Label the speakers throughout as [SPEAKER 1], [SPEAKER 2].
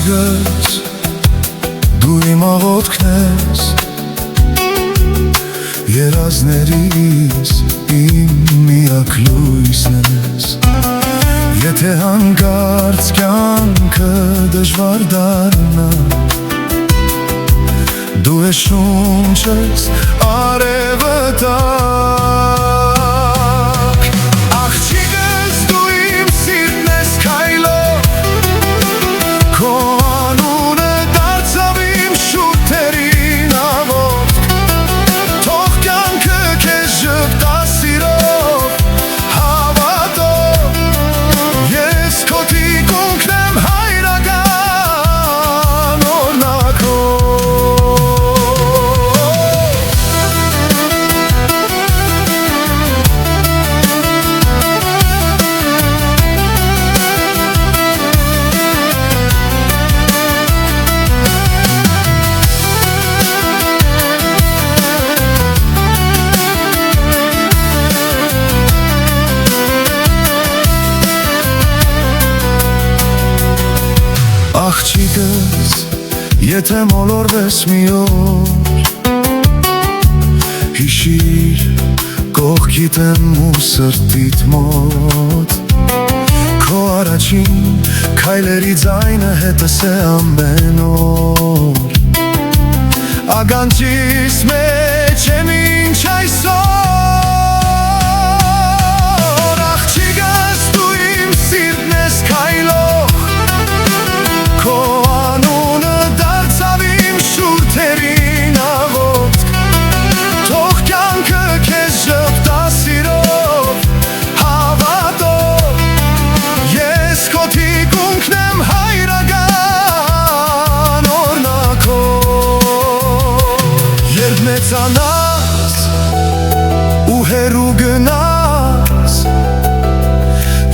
[SPEAKER 1] աղջիկս, դու իմ աղոթքն ես, երազներիս իմ միակ լույսն ես։ Եթե հանկարծ կյանքը դժվար դառնա, դու ես շունչս արևը տակ։ Աղջիկս, դու իմ սիրտն ես քայլող, քո անունը դարձավ իմ շուրթերին աղոթք, թող կյանքը քեզ ժպտա սիրով, հավատով, ես քո թիկունքն եմ հայրական Աղջիկս, եթե մոլորվես մի օր, հիշիր կողքիդ եմ ու սրտիդ մոտ, քո առաջին քայլերի ձայնը հետս է ամեն օր, ականջիս մեջ եմ ինչ այսօր։ Աղջիկս, դու իմ սիրտն ես քայլող, քո անունը դարձավ իմ շուրթերին աղոթք, թող կյանքը քեզ ժպտա սիրով, հավատով, ես քո թիկունքն եմ հայրական օրհնակով։ Երբ մեծանաս ու հեռու գնաս,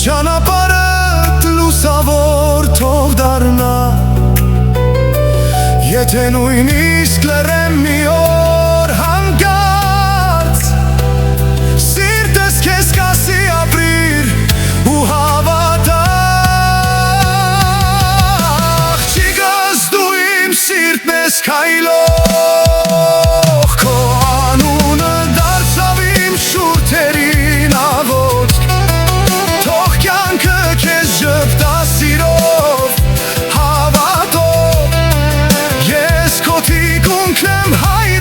[SPEAKER 1] ճանապարհդ լուսավոր թող դառնա, եթե նույնիսկ լռեմ մի օր հանկարծ, սիրտս քեզ կասի ապրիր ու հավատա։ Աղջիկս, դու իմ սիրտն ես քայլող, քո անունը դարձավ իմ շուրթերին աղոթք, թող կյանքը քեզ ժպտա սիրով, հավատով, ես քո թիկունքն եմ հայրական